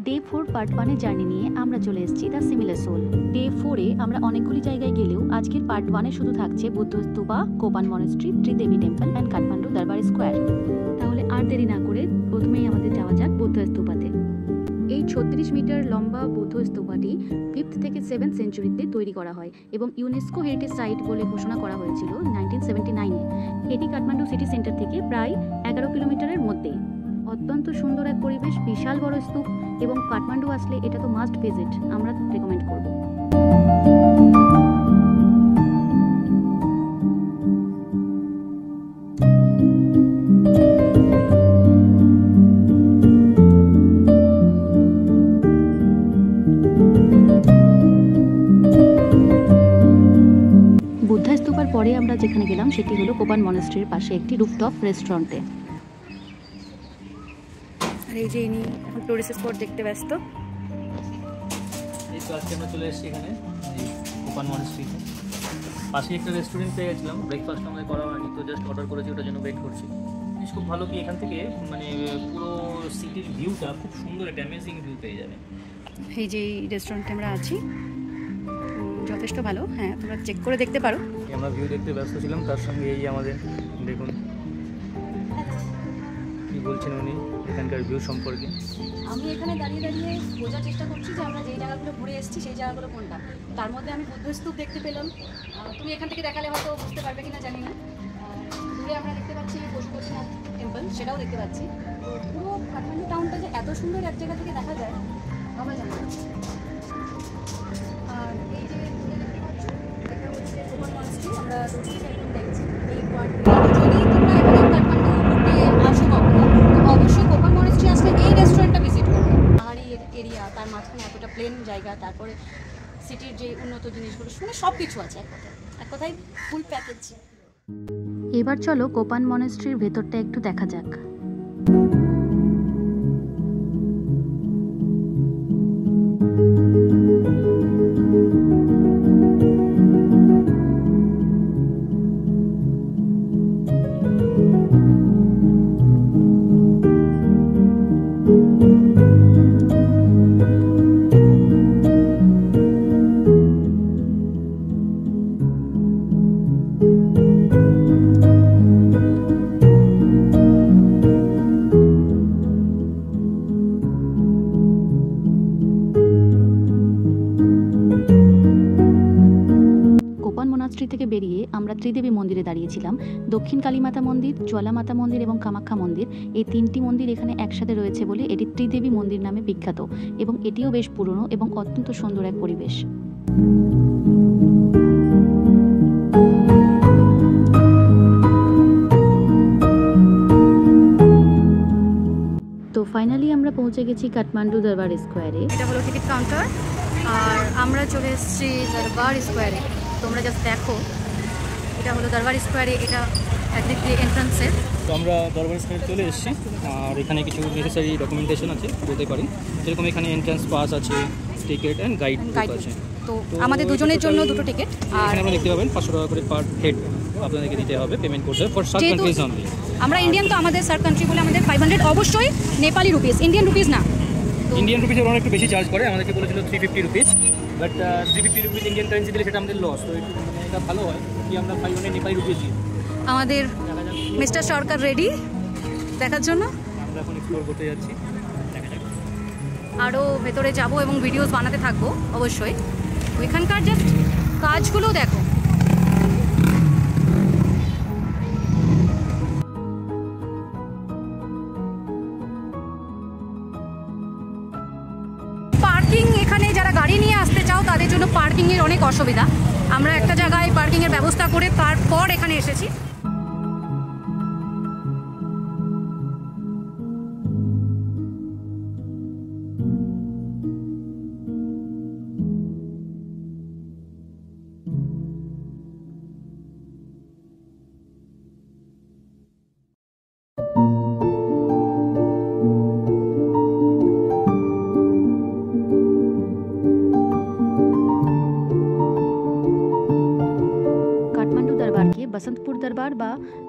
Day 4 part 1 journey নিয়ে আমরা চলে এসেছি দ্য সিমিলার সোল। ডে 4 আমরা অনেকগুলি জায়গায় গেলেও আজকের পার্ট 1 শুধু থাকছে Buddha stupa, কোপান monastery, Tridevi temple and Kathmandu দরবার স্কোয়ার। তাহলে আর দেরি না করে প্রথমেই আমাদের যাওয়া যাক বুদ্ধ স্তূপাতে। এই 36 মিটার লম্বা বুদ্ধ স্তূপাটি 5th থেকে 7th সেঞ্চুরিতে তৈরি করা হয় এবং ইউনেস্কো হেরিটেজ সাইট বলে ঘোষণা করা হয়েছিল 1979-এ। এটি কাঠমান্ডু সিটি সেন্টার থেকে প্রায় 11 কিলোমিটারের মধ্যে। অত্যন্ত সুন্দর এক পরিবেশ, বিশাল বড় স্তূপ এবং কাঠমান্ডু আসলে এটা তো মাস্ট ভিজিট, আমরা রেকমেন্ড করব। বুদ্ধা স্তূপার পরে আমরা যেখানে গেলাম সেটি হলো কোপান মনেস্ট্রির পাশে একটি রুফটপ রেস্টুরেন্টে। আর এই যে ইনি এখন টুরিস্ট স্পট দেখতে ব্যস্ত। এই তো আজকে আমরা চলে এসেছি এখানে এই কোপান মনেস্ট্রিতে। পাশে একটা রেস্টুরেন্ট পেয়ে গেছিলাম, ব্রেকফাস্ট আমাদের করা হয়নি, তো জাস্ট অর্ডার করেছি, ওটার জন্য ওয়েট করছি। জিনিস খুব ভালো কি এখান থেকে মানে পুরো সিটির ভিউটা খুব সুন্দর, একটা অ্যামেজিং ভিউ পেয়ে যাবে। এই যে এই রেস্টুরেন্টে আমরা আছি, যথেষ্ট ভালো। হ্যাঁ, তোমরা চেক করে দেখতে পারো। আমরা ভিউ দেখতে ব্যস্ত ছিলাম, তার সঙ্গে এই আমাদের দেখুন কি বলছেন উনি এখানকার ভিউ সম্পর্কে। আমি এখানে দাঁড়িয়ে দাঁড়িয়ে বোঝার চেষ্টা করছি যে আমরা যেই জায়গাগুলো ঘুরে এসেছি সেই জায়গাগুলো কোনটা। তার মধ্যে আমি বুদ্ধ স্তূপ দেখতে পেলাম, তুমি এখান থেকে দেখালে হয়তো বুঝতে পারবে কিনা জানি না। দূরে আমরা দেখতে পাচ্ছি পশুপতিনাথ টেম্পল, সেটাও দেখতে পাচ্ছি। পুরো কাঠমান্ডু টাউনটা যে এত সুন্দর এক জায়গা থেকে দেখা যায় আমরা জানি না। আর এই যে এটা হচ্ছে কোপান মনেস্ট্রি, আমরা রোড থেকে এখন দেখছি এই পয়েন্টটা। যদি তোমরা এখানে কাঠমান্ডু ঘুরতে আসো কখনো, অবশ্যই কোপান মনেস্ট্রি আসলে এই রেস্টুরেন্টটা ভিজিট করবে। পাহাড়ি এরিয়া, তার মাঝখানে এতটা প্লেন জায়গা, তারপরে সিটির যে উন্নত জিনিসগুলো শুনে সব কিছু আছে এক কথায় ফুল প্যাকেজ। এবার চলো কোপান মনেস্ট্রির ভেতরটা একটু দেখা যাক। মনাস্ট্রি থেকে বেরিয়ে আমরা ত্রিদেবী মন্দিরে দাঁড়িয়েছিলাম। দক্ষিণ কালীমাতা মন্দির, জ্বালামাতা মন্দির এবং কামাখ্যা মন্দির, এই তিনটি মন্দির এখানে একসাথে রয়েছে বলে এটি ত্রিদেবী মন্দির নামে বিখ্যাত এবং এটিও বেশ পুরনো এবং অত্যন্ত সুন্দর এক পরিবেশ। তো ফাইনালি আমরা পৌঁছে গেছি কাঠমান্ডু দরবার স্কোয়ারে। এটা হলো টিকিট কাউন্টার আর আমরা চলে এসেছি দরবার স্কোয়ারে। তোমরা জাস্ট দেখো, এটা হলো দরবার স্কোয়ারে, এটা একদিক দিয়ে এন্ট্রান্সের। তো আমরা দরবার স্কোয়ারে চলে এসেছি আর এখানে কিছু নেসেসারি ডকুমেন্টেশন আছে বলতে পারি, যেরকম এখানে এন্ট্রান্স পাস আছে, টিকিট অ্যান্ড গাইড আছে। তো আমাদের দুজনের জন্য দুটো টিকিট। আর এখানে আপনারা দেখতে পাবেন 500 টাকা করে পার হেড আপনাদেরকে দিতে হবে, পেমেন্ট করতে হবে ফর সার্চ কান্ট্রিজ অনলি। আমরা ইন্ডিয়ান, তো আমাদের সার্চ কান্ট্রি বলে আমাদের 500 অবশ্যই নেপালি রুপিস, ইন্ডিয়ান রুপিস না। ইন্ডিয়ান রুপিসের অনেক একটু বেশি চার্জ করে, আমাদেরকে বলেছিল 350 rupees, but 350 rupees Indian currency দিলে সেটা আমাদের লস। তো একটু মানে এটা ভালো হয় কি আমরা 500 নেপালি রুপিস দিই। আমাদের মিস্টার সরকার রেডি দেখার জন্য। আমরা এখন এক্সপ্লোর করতে যাচ্ছি, দেখা যাক। আরও ভেতরে যাব এবং ভিডিওস বানাতে থাকবো অবশ্যই। ওইখানকার জাস্ট কাজগুলো দেখো। পার্কিং, এখানে যারা গাড়ি নিয়ে আসতে চাও তাদের জন্য পার্কিংয়ের অনেক অসুবিধা। আমরা একটা জায়গায় পার্কিংয়ের ব্যবস্থা করে তারপর এখানে এসেছি। बसंतपुर दरबार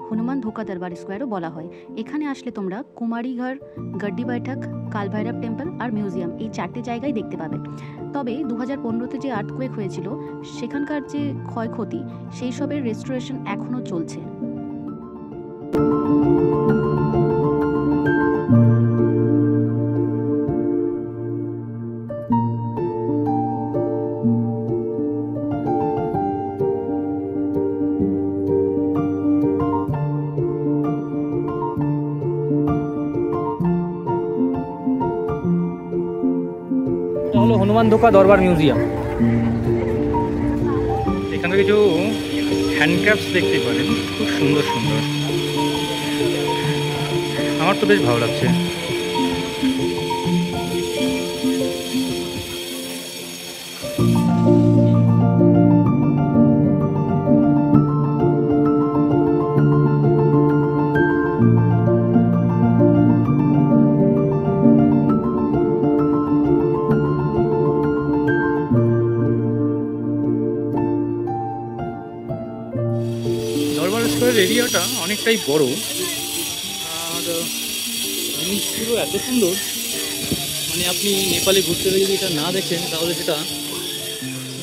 हनुमान धोका दरबार स्क्वायरও বলা হয়। এখানে আসলে তোমরা কুমারীঘর, গড্ডি বৈঠক, কালভৈরব টেম্পল আর মিউজিয়াম, এই 4টে জায়গায় দেখতে পাবেন। তবে 2015-তে যে আর্থকুয়েক হয়েছিল সেখানকার যে ক্ষয়ক্ষতি সেই সবের রেস্টোরেশন এখনও চলছে। এটা হলো হনুমান ধোকা দরবার মিউজিয়াম। এখানে কিছু হ্যান্ডক্রাফটস দেখতে পারেন, খুব সুন্দর সুন্দর, আমার তো বেশ ভালো লাগছে। দরবার স্কোয়ারের এরিয়াটা অনেকটাই বড়, আর জিনিসগুলো এত সুন্দর, মানে আপনি নেপালে ঘুরতে গেলে যদি এটা না দেখেন তাহলে সেটা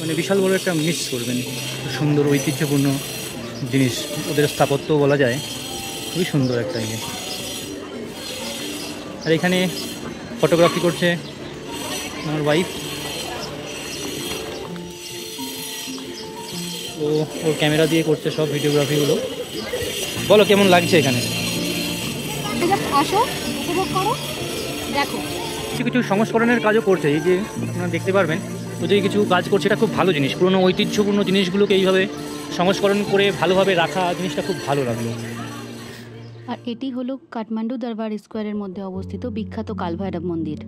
মানে বিশাল বড় একটা মিস করবেন। সুন্দর ঐতিহ্যপূর্ণ জিনিস, ওদের স্থাপত্য বলা যায়, খুবই সুন্দর একটা ইয়ে। আর এখানে ফটোগ্রাফি করছে আমার ওয়াইফ, ও ওর ক্যামেরা দিয়ে করছে সব ভিডিওগ্রাফিগুলো। বলো কেমন লাগছে এখানে? আসো, উপভোগ করো, দেখো। কিছু কিছু সংস্করণের কাজও করছে, এই যে আপনারা দেখতে পারবেন ওদের কিছু কাজ করছে, এটা খুব ভালো জিনিস। পুরোনো ঐতিহ্যপূর্ণ জিনিসগুলোকে এইভাবে সংস্করণ করে ভালোভাবে রাখা, জিনিসটা খুব ভালো লাগলো। আর এটি হলো কাঠমান্ডু দরবার স্কোয়ারের মধ্যে অবস্থিত বিখ্যাত কালভৈরব মন্দির।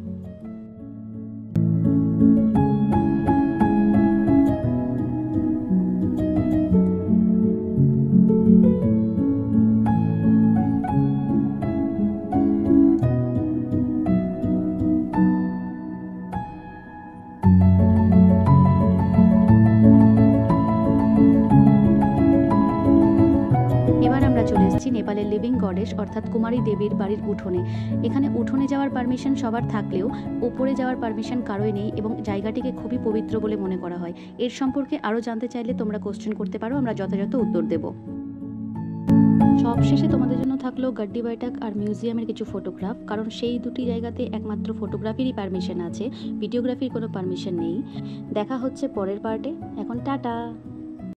এবার আমরা চলে এসেছি নেপালের লিভিং গডেস অর্থাৎ কুমারী দেবীর বাড়ির উঠোনে। এখানে উঠোনে যাওয়ার পারমিশন সবার থাকলেও ওপরে যাওয়ার পারমিশন কারোই নেই এবং জায়গাটিকে খুবই পবিত্র বলে মনে করা হয়। এর সম্পর্কে আরও জানতে চাইলে তোমরা কোশ্চেন করতে পারো, আমরা যথাযথ উত্তর দেব। সবশেষে তোমাদের জন্য থাকলো গাড্ডি বাইটাক আর মিউজিয়ামের কিছু ফটোগ্রাফ, কারণ সেই দুটি জায়গাতে একমাত্র ফটোগ্রাফিরই পারমিশন আছে, ভিডিওগ্রাফির কোনো পারমিশন নেই। দেখা হচ্ছে পরের পার্টে, এখন টাটা।